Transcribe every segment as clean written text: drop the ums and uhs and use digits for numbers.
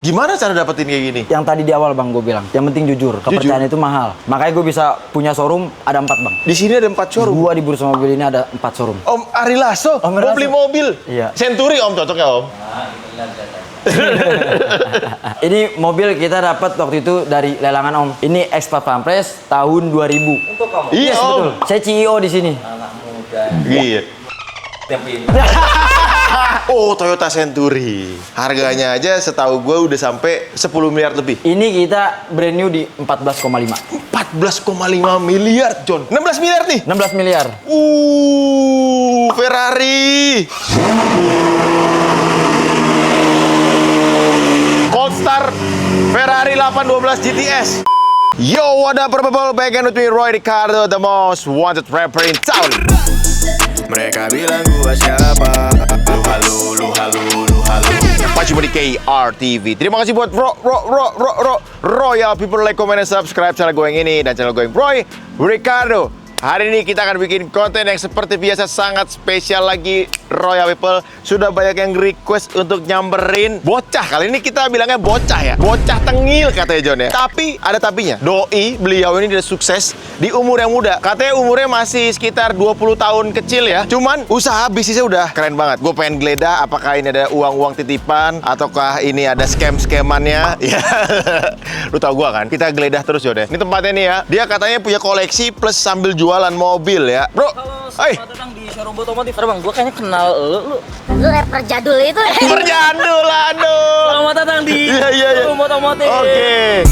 Gimana cara dapetin kayak gini? Yang tadi di awal bang gue bilang, yang penting jujur. Kepercayaan itu mahal. Makanya gue bisa punya showroom ada 4 bang. Di sini ada 4 showroom. Gua di Bursa Mobil ini ada 4 showroom. Om Ari Lasso, Om Ari mau Lasso. beli mobil. Iya. Century om cocoknya om. Ini mobil kita dapat waktu itu dari lelangan om. Ini X4 Pampres tahun 2000. Untuk kamu? Iya Yes, om. betul. Saya CEO di sini. Anak muda. Iya. Tapi Oh Toyota Century. Harganya aja setahu gue udah sampai 10 miliar lebih. Ini kita brand new di 14,5. 14,5 miliar John. 16 miliar nih. 16 miliar. Ferrari. Polestar Ferrari 812 GTS. Yo, what up, people? Back again with me, Roy Ricardo, the most wanted rapper in town. Mereka bilang gua siapa? Lu halu. Pak cuma di KRTV. Terima kasih buat Royal people, like, comment, and subscribe channel gue yang ini dan channel gue yang Roy Ricardo. Hari ini kita akan bikin konten yang seperti biasa sangat spesial lagi. Royal people, sudah banyak yang request untuk nyamperin bocah. Kali ini kita bilangnya bocah ya. Bocah tengil katanya John ya. Tapi ada tapinya. Doi beliau ini udah sukses di umur yang muda. Katanya umurnya masih sekitar 20 tahun kecil ya. Cuman usaha bisnisnya udah keren banget. Gue pengen geledah apakah ini ada uang-uang titipan ataukah ini ada scam-scamannya. Ya. Lu tau gue kan? Kita geledah terus John ya. Ini tempatnya nih ya. Dia katanya punya koleksi plus sambil jualan mobil ya. Bro, hai. selamat datang di showroom otomotif. Bang, gua kayaknya kenal lu. Lu rapper jadul itu ya? Berjadul, aduh. Selamat datang di Iya. showroom otomotif. Oke.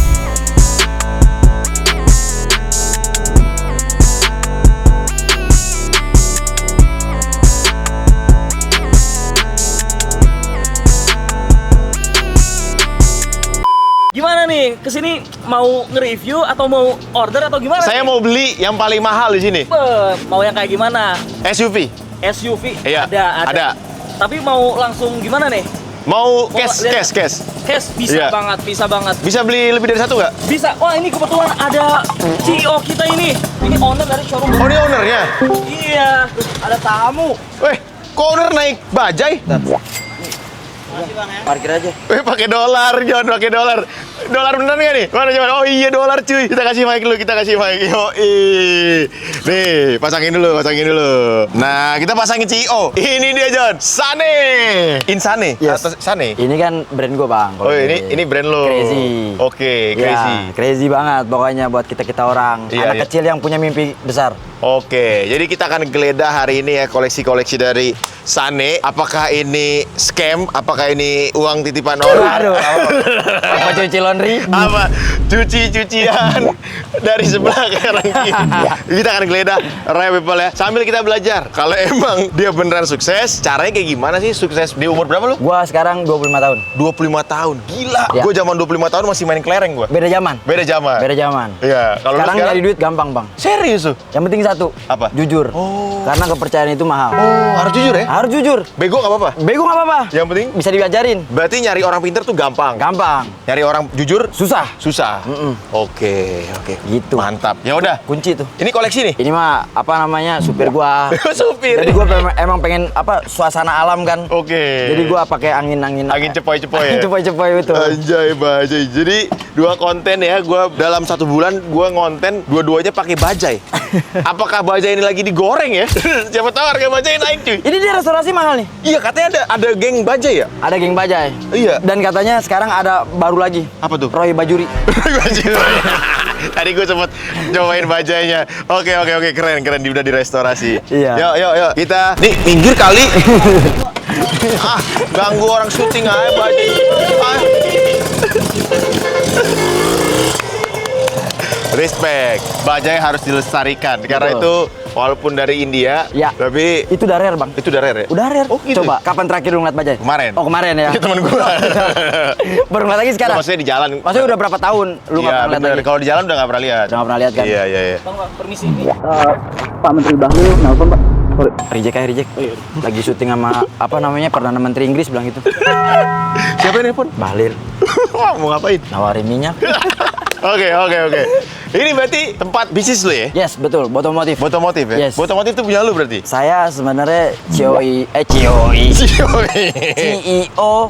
Gimana nih? Kesini mau nge-review atau mau order atau gimana? Saya nih? mau beli yang paling mahal di sini. Mau yang kayak gimana? SUV. SUV? Iya, Ada. ada. Tapi mau langsung gimana nih? Mau lihat- cash. Cash bisa Iya. banget, bisa banget. Bisa beli lebih dari satu nggak? Bisa. Wah, ini kebetulan ada CEO kita ini. Ini owner dari showroom. Oh, ini ownernya. Iya, tuh, ada tamu. Weh, kok owner naik bajai? Parkir aja. Weh, pakai dolar, John, pakai dolar. Dolar bener nggak nih? Mana coba? Oh iya, dolar cuy. Kita kasih mic dulu, kita kasih mic. Yoi. Nih, pasangin dulu. Nah, kita pasangin CEO. Ini dia, John. Sane. Insane. Yes. Atau Sane. Ini kan brand gue bang. Oh, ini brand lo. Crazy. Oke, crazy. Ya, crazy banget pokoknya buat kita orang. Iya, Anak iya. kecil yang punya mimpi besar. Oke, jadi kita akan geledah hari ini ya koleksi-koleksi dari Sane. Apakah ini scam? Apakah ini uang titipan orang? Aduh, apa cuci laundry? Apa? Cucian dari sebelah ke orang kiri. Kita akan geledah, Royal people ya. Sambil kita belajar. Kalau emang dia beneran sukses, caranya kayak gimana sih sukses? Di umur berapa lu? Gua sekarang 25 tahun. 25 tahun. Gila. Ya. Gue zaman 25 tahun masih main kelereng gue. Beda zaman. Beda zaman. Beda zaman. Iya. Kalau lu Sekarang nyari duit gampang bang. serius tuh? Yang penting satu. Apa? Jujur. Oh. Karena kepercayaan itu mahal. Oh, harus jujur ya? Harus jujur. Bego nggak apa-apa. Bego nggak apa-apa. Yang penting Bisa diajarin. berarti nyari orang pinter tuh gampang. Gampang. Nyari orang jujur Susah. susah. Oke. Gitu. Mantap. Ya udah. Kunci tuh. Ini koleksi nih. Ini mah apa namanya supir gua. Supir. Jadi gua emang pengen apa suasana alam kan. Oke. Jadi gua pakai angin cepoy-cepoy ya. Angin cepoy-cepoy betul. Anjay, bajai. Jadi dua konten ya, gua dalam 1 bulan gua ngonten dua-duanya pakai bajai. Apakah bajai ini lagi digoreng ya? Siapa tahu harga bajai naik cuy. Ini dia restorasi mahal nih. Iya, katanya ada geng bajai ya? Ada geng bajai. Iya. Dan katanya sekarang ada baru lagi. Apa tuh? Roy Bajuri. Bajai. Tadi gue sempet cobain bajainya. Oke, keren. Dia udah direstorasi. Iya. Yuk. Kita nih minggir kali. Ganggu orang syuting aja bajai. Respect. Bajai harus dilestarikan karena Betul. itu walaupun dari India, Ya. tapi Itu udah rare bang. itu udah rare ya? Udah rare. Oh, gitu. Coba, kapan terakhir lu ngeliat bajai? Kemarin. Oh kemarin ya. Ya, temen gua. Baru ngeliat lagi sekarang. Maksudnya di jalan. Maksudnya udah berapa tahun lu nggak Iya, pernah ngeliat bener. lagi? Kalau di jalan udah nggak pernah lihat. Udah nggak pernah lihat kan? Iya. Bang, permisi nih. Pak Menteri Bahlil nelpon pak. Reject. Lagi syuting sama apa namanya Perdana Menteri Inggris bilang gitu. Siapa yang nelfon? Bahlil Mau ngapain? nawarin minyak. Oke. Ini berarti tempat bisnis lu ya? Yes, betul. Otomotif. Botomotif ya? Yes. Botomotif itu punya lu berarti? Saya sebenarnya CEO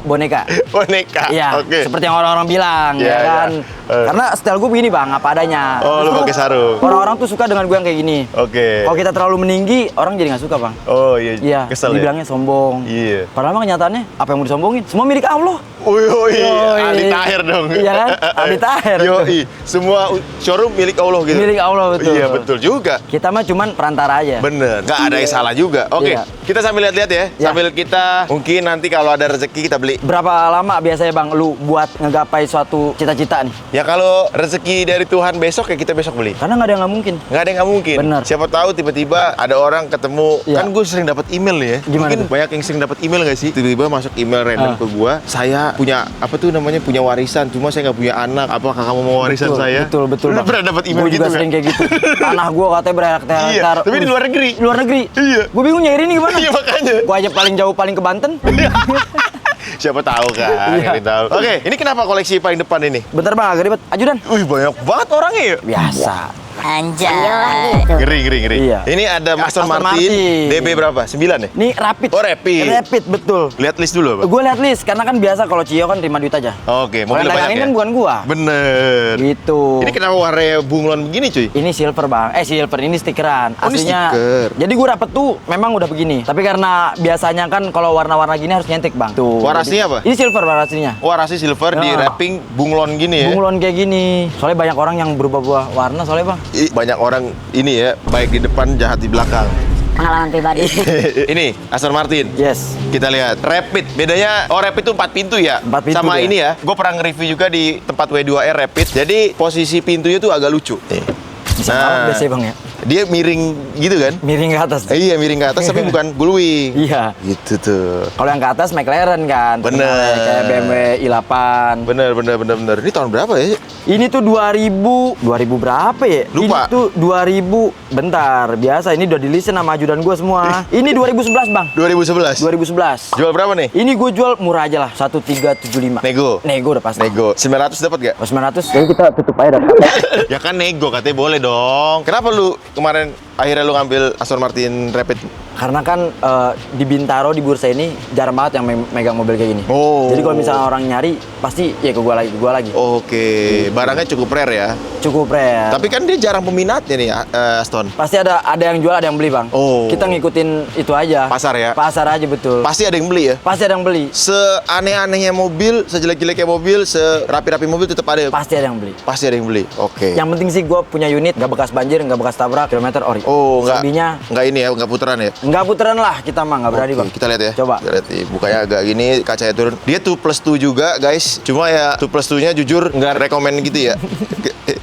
boneka. Boneka. Iya, Oke. seperti yang orang-orang bilang, Iya, ya kan. iya. Karena style gue begini bang, apa adanya. Oh, lu Justru pakai sarung. Orang-orang tuh suka dengan gue yang kayak gini. Oke. Kalau kita terlalu meninggi, orang jadi nggak suka bang. Oh iya, Iya, kesel ya? dibilangnya sombong. Iya. Padahal mah kenyataannya, apa yang mau disombongin? Semua milik Allah. Yoi, Yoi. Aldi Taher dong. Iya kan? Aldi Taher. Yoi, semua showroom milik Allah gitu. Milik Allah, betul. Iya, betul juga. Kita mah cuman perantara aja. Bener, nggak ada yang salah juga. Oke, Iya. kita sambil lihat-lihat ya. Ya. Sambil kita, mungkin nanti kalau ada rezeki kita beli. Berapa lama biasanya bang lu buat ngegapai suatu cita-cita nih? Ya kalau rezeki dari Tuhan besok ya kita besok beli. Karena nggak ada yang nggak mungkin. Nggak ada yang nggak mungkin. Bener. Siapa tahu tiba-tiba ada orang ketemu. Iya. Kan gue sering dapat email nih ya. Gimana Mungkin tuh? banyak yang sering dapat email nggak sih? Tiba-tiba masuk email random ke gue. Saya punya apa tuh namanya punya warisan. Cuma saya nggak punya anak. Apakah kamu mau warisan saya? Betul, betul. Lu Bang. pernah dapat email Gua gitu juga nggak? sering kayak gitu. Tanah gua katanya berhektar-hektar. Iya, tapi di luar negeri. Luar negeri? Iya. Gue bingung nyairin gimana. Iya makanya. Gua aja paling jauh paling ke Banten. Siapa tahu kan? Iya. Ini tahu. Oke, ini kenapa koleksi paling depan ini? Bentar bang, agak ribet. Ajudan. Wih banyak banget orangnya ya. Biasa. Anjay. Gitu. Ngeri. Iya. Ini ada Aston Aston Martin, Martin. DB berapa? 9 ya? Ini rapid. Oh, rapid. Rapid, betul. Lihat list dulu apa? Gue lihat list, karena kan biasa kalau Cio kan terima duit aja. Oke, Kalau mobil yang banyak dagangin ya? kan bukan gua. Bener. Gitu. Ini kenapa warnanya bunglon begini cuy? Ini silver bang, silver ini stikeran. Oh, ini Aslinya. stiker. Jadi gue dapet tuh memang udah begini. Tapi karena biasanya kan kalau warna-warna gini harus nyentik bang. Tuh. Warnanya apa? Ini silver warna aslinya. Warna silver di Ya. wrapping bunglon gini ya? Bunglon kayak gini. Soalnya banyak orang yang berubah-ubah warna soalnya bang. Banyak orang ini ya, baik di depan jahat di belakang. Pengalaman pribadi. Ini Aston Martin. Yes. Kita lihat Rapid. Bedanya Rapid itu 4 pintu ya. 4 pintu Sama dia. ini ya. Gue pernah nge-review juga di tempat W2R Rapid. Jadi posisi pintunya tuh agak lucu. Nih. Bisa nah, biasanya bang ya. Dia miring gitu kan? Miring ke atas. Iya, miring ke atas tapi bukan gullwing. Iya. Gitu tuh. Kalau yang ke atas McLaren kan. Bener. Kayak BMW i8. Bener. Ini tahun berapa ya? Ini tuh 2000 berapa ya? Lupa. Ini tuh 2000. Bentar, biasa ini udah dilisin sama ajudan gue semua. Ini 2011 bang. 2011. 2011. Jual berapa nih? Ini gue jual murah aja lah, 1375. Nego. Nego udah pasti. Nego. 900 dapat gak? Oh, 900. Jadi kita tutup aja dah. Ya kan nego katanya boleh dong. Kenapa lu kemarin akhirnya lu ngambil Aston Martin Rapid? Karena kan di Bintaro di bursa ini jarang banget yang megang mobil kayak gini. Oh. Jadi kalau misalnya orang nyari pasti ya ke gua lagi. Oke, barangnya cukup rare ya. Cukup rare. Tapi kan dia jarang peminatnya nih Aston. Pasti ada yang jual, ada yang beli, Bang. Oh. Kita ngikutin itu aja. Pasar ya? Pasar aja betul. Pasti ada yang beli ya. Pasti ada yang beli. Seaneh-anehnya mobil, sejelek-jeleknya mobil, serapi-rapi mobil tetap ada. Pasti ada yang beli. Pasti ada yang beli. Oke. Yang penting sih gua punya unit nggak bekas banjir, nggak bekas tabrak, kilometer ori. Oh, enggak. Selebihnya Enggak ini ya, enggak putaran ya. nggak putaran lah, kita mah nggak berani, Oke, Bang. kita lihat ya. Coba. Kita lihat nih, bukanya agak gini, kacanya turun. Dia 2+2 juga, guys. Cuma ya 2+2-nya jujur nggak rekomen gitu ya.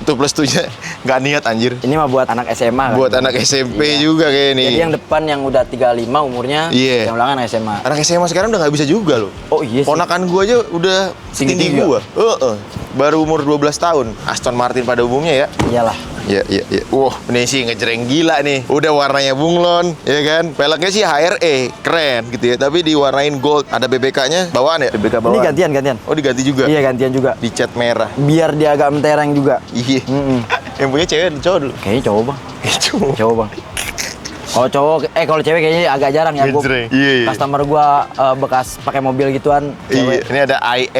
2+2-nya nggak niat anjir. Ini mah buat anak SMA kan. Buat anak SMP juga kayak ini. Jadi yang depan yang udah 35 umurnya, Iya. yang belakang anak SMA. Anak SMA sekarang udah nggak bisa juga loh. Oh iya sih. Ponakan gua aja udah Tinggi setinggi juga. gua. Baru umur 12 tahun. Aston Martin pada umumnya ya. Iyalah. Iya. Wah, ini sih ngejreng gila nih. Udah warnanya bunglon, ya kan? Peleknya sih HRE, keren gitu ya. Tapi diwarnain gold. Ada BBK-nya bawaan ya? BBK Ini bawaan. gantian. Oh, diganti juga? Iya gantian juga. Dicat merah. Biar dia agak mentereng juga. Iya. Yang punya cewek atau cowok dulu? Kayaknya cowok bang. Cowok. Cowok bang. Kalau cowok, kalau cewek kayaknya agak jarang ya. Ngejreng. Iya. Customer gua bekas pakai mobil gituan. Iya. Cewek. Ini ada i8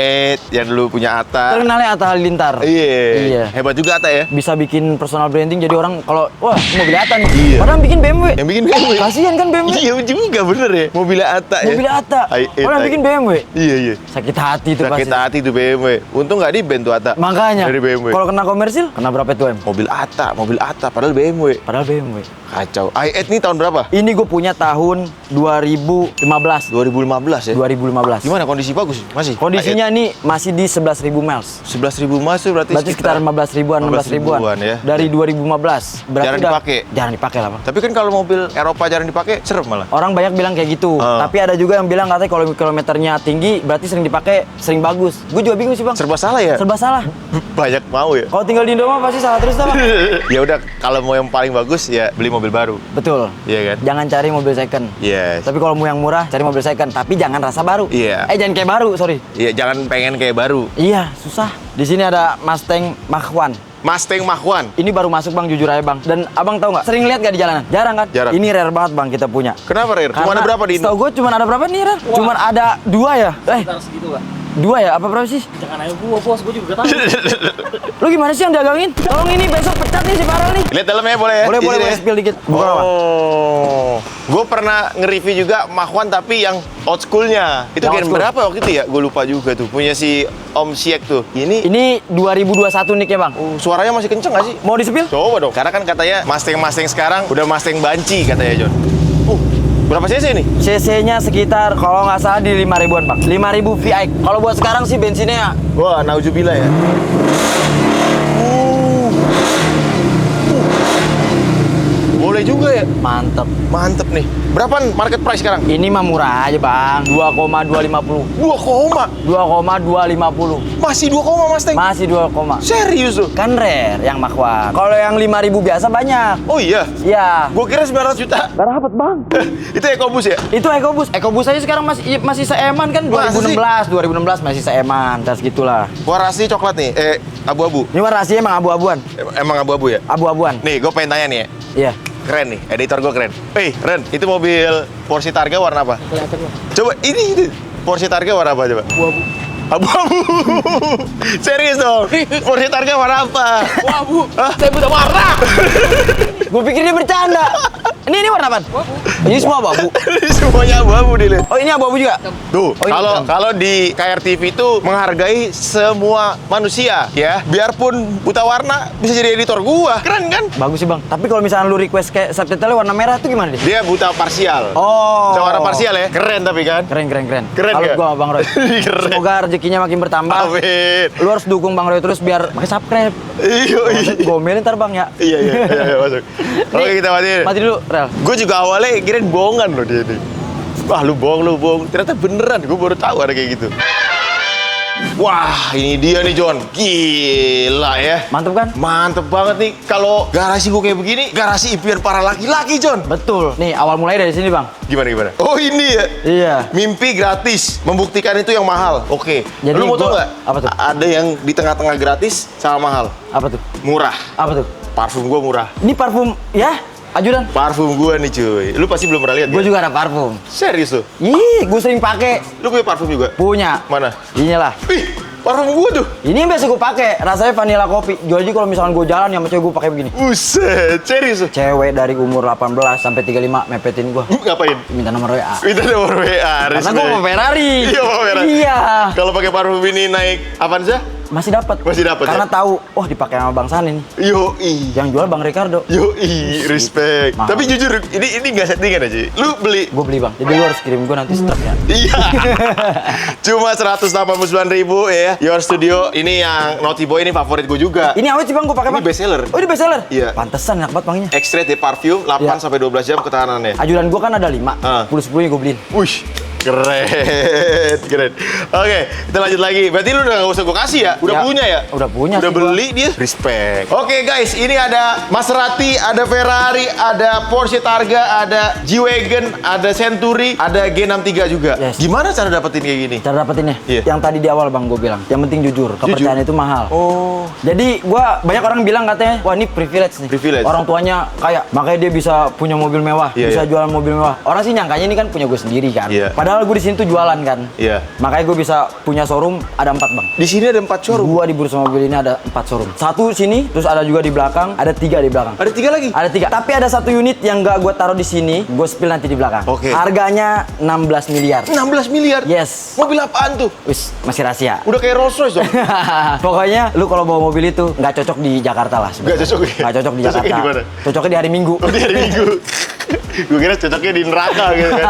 yang dulu punya Atta. Terkenalnya Atta Halilintar. Iya. Hebat juga Atta ya. Bisa bikin personal branding jadi orang kalau wah mobil Atta nih. Iya. Padahal bikin BMW. Yang bikin BMW. Kasihan kan BMW. Iya juga bener ya. Mobilnya Atta ya. Mobil Atta. i8. Orang bikin BMW. Iya. Sakit hati tuh Sakit pasti. hati tuh BMW. Untung nggak di band tuh Atta. Makanya. Dari BMW. Kalau kena komersil, kena berapa tuh M? Mobil Atta, padahal BMW. Padahal BMW. Kacau. i8 nih tahun berapa? Ini gue punya tahun 2015. 2015 ya. 2015. Gimana kondisi bagus? Masih? Kondisinya nih masih di 11.000 miles. 11.000 masuk berarti Sekitar 15 ribuan, 16 ribuan. ya. Dari 2015. Berarti Jarang udah- dipakai? Jarang dipakai lah, Bang. Tapi kan kalau mobil Eropa jarang dipakai, serem malah. Orang banyak bilang kayak gitu. Tapi ada juga yang bilang katanya kalau kilometernya tinggi, berarti sering dipakai, sering bagus. Gue juga bingung sih, Bang. Serba salah ya? Serba salah. Banyak mau ya. Kalau tinggal di Indo mah pasti salah terus, Bang. Ya udah, kalau mau yang paling bagus ya beli mobil baru. Betul. Iya kan? Jangan cari mobil second. Yes. Tapi kalau mau yang murah, cari mobil second. Tapi jangan rasa baru. Iya. Jangan kayak baru, sorry. Iya, jangan pengen kayak baru. Iya, susah. Di sini ada Mustang Mach 1. Mustang Mach 1. Ini baru masuk bang, jujur aja bang. Dan abang tahu nggak? Sering lihat nggak di jalanan? Jarang kan? Jarang. Ini rare banget bang kita punya. Kenapa, Rir? Cuma ada berapa di Indo? Tahu gue cuma ada berapa nih rare? Cuma ada 2 ya? Sekitar segitu lah. 2 ya? Apa berapa sih? Jangan ayo gua bos, gua juga gak tahu. Lu gimana sih yang dagangin? Tolong ini besok pecat nih si Farel nih. Lihat dalamnya boleh ya? Boleh, Di boleh, sini boleh ya? spill dikit. Bukan apa? Oh, gue pernah nge-review juga Mach 1 tapi yang old school-nya. Itu Yang gen old school. berapa waktu itu ya? Gue lupa juga tuh. Punya si Om Siek tuh. Ini 2021 nick ya bang. Suaranya masih kenceng gak sih? Mau di spill? Coba dong. Karena kan katanya Mustang sekarang udah Mustang banci katanya, John. Berapa cc nih? CC-nya sekitar kalau nggak salah di 5.000-an bang. 5.000 VI. Kalau buat sekarang sih bensinnya Wah, nauzubillah ya. Boleh juga ya. mantep. Mantep nih. Berapa market price sekarang? Ini mah murah aja bang. 2,250. 2,250. Masih 2, Mustang. Masih 2, Serius tuh? kan rare yang Mach 1. Kalau yang 5.000 biasa banyak. Oh iya. Iya. Gue kira 900 juta. Gak dapet bang. Itu EcoBoost ya? Itu EcoBoost. EcoBoost aja sekarang masih seeman kan. Masa sih? 2016 masih seeman. Dan segitulah. Warasi coklat nih. Abu-abu. Ini warna aslinya emang abu-abuan. Emang abu-abu ya? Abu-abuan. Nih, gue pengen tanya nih ya. Iya. Keren nih, editor gue keren. Ren, itu mobil Porsche Targa warna apa? Kelihatan loh. Coba, ini. Porsche Targa warna apa coba? Abu-abu. Abu-abu. Serius dong? Porsche Targa warna apa? Abu. Saya buta warna. Gue pikir dia bercanda. Ini warna apa? Ini semua abu-abu. Ini semuanya abu-abu nih. Oh ini abu-abu juga? Tuh, Oh, ini hitam. kalau di KRTV itu menghargai semua manusia ya. Biarpun buta warna bisa jadi editor gua. Keren kan? Bagus sih bang. Tapi kalau misalnya lu request kayak subtitle warna merah itu gimana deh? Dia buta parsial. Oh. Buta warna parsial ya. Keren tapi kan? Keren. Keren Kalau nggak? gua sama Bang Roy. Keren. Semoga rezekinya makin bertambah. Amin. Lu harus dukung Bang Roy terus biar pakai subscribe. Iya. Gomelin ntar bang ya. Iya, masuk. Oke, kita matiin. Mati dulu, Rel. Gue juga awalnya kirain bohongan loh dia ini. Wah, lu bohong. Ternyata beneran, gue baru tahu ada kayak gitu. Wah, ini dia nih John. Gila ya. Mantep kan? Mantep banget nih. Kalau garasi gue kayak begini, garasi impian para laki-laki, John. Betul. Nih awal mulai dari sini bang. Gimana? Oh, ini ya. Iya. Mimpi gratis, membuktikan itu yang mahal. Oke. Jadi Lu mau tau gua- nggak? apa tuh? Ada yang di tengah-tengah gratis sama mahal. Apa tuh? Murah. Apa tuh? Parfum gue murah. Ini parfum ya? Ajudan. Parfum gue nih cuy. Lu pasti belum pernah lihat Gue kan? juga ada parfum. Serius tuh? Ih, gue sering pakai. Lu punya parfum juga? Punya. Mana? Inilah. Ih, parfum gue tuh. Ini yang biasa gue pakai. Rasanya vanilla kopi. Jadi kalau misalkan gue jalan sama cewek gue pakai begini. Buset, serius tuh? Cewek dari umur 18 sampai 35 mepetin gue. Ngapain? Minta nomor WA. Minta nomor WA. Karena gue mau Ferrari. Iya, mau Ferrari. Iya. Kalau pakai parfum ini naik Avanza? Masih dapat. Masih dapat, Karena ya? tahu, wah dipakai sama Bang Sanin. Yoi. Yang jual Bang Ricardo. Yoi, respect. Mahal. Tapi jujur, ini nggak settingan aja. Lu beli? Gue beli bang. Jadi lu harus kirim gue nanti strap ya. Iya. Cuma 189.000 ya. Your Studio ini yang Naughty Boy ini favorit gue juga. Ini awet sih bang gue pakai Ini bang. best seller. Oh ini best seller? Iya. Pantesan enak banget bangnya. Extrait de parfum 8 Iya. sampai 12 jam ketahanannya. Ajudan gue kan ada 5. Ah. 10 nya gue beliin. Wih, keren. Oke, kita lanjut lagi. Berarti lu udah nggak usah gue kasih ya? Udah Ya, punya ya? udah punya Udah sih gua. beli dia? Respect. Oke guys, ini ada Maserati, ada Ferrari, ada Porsche Targa, ada G-Wagon, ada Century, ada G63 juga. Yes. Gimana cara dapetin kayak gini? Cara dapetinnya? Iya. Yang tadi di awal bang gue bilang. Yang penting jujur. Kepercayaan itu mahal. Oh. Jadi gua banyak orang bilang katanya, wah ini privilege nih. Privilege. Orang tuanya kaya, makanya dia bisa punya mobil mewah, Iya, bisa iya. jualan mobil mewah. Orang sih nyangkanya ini kan punya gue sendiri kan. Iya. Padahal gue di sini tuh jualan kan. Iya. Makanya gue bisa punya showroom ada 4 bang. Di sini ada 4 showroom. Gua di bursa mobil ini ada 4 showroom. 1 sini, terus ada juga di belakang, ada 3 di belakang. Ada 3 lagi? Ada 3. Tapi ada 1 unit yang nggak gue taruh di sini, gue spill nanti di belakang. Oke. Harganya 16 miliar. 16 miliar? Yes. Mobil apaan tuh? Wis, masih rahasia. Udah kayak Rolls Royce dong? Pokoknya lu kalau bawa mobil itu nggak cocok di Jakarta lah sebenarnya. Nggak cocok ya? Nggak cocok di Cocoknya Jakarta. di mana? Cocoknya di hari Minggu. Oh, di hari Minggu. Gue kira cocoknya di neraka gitu kan.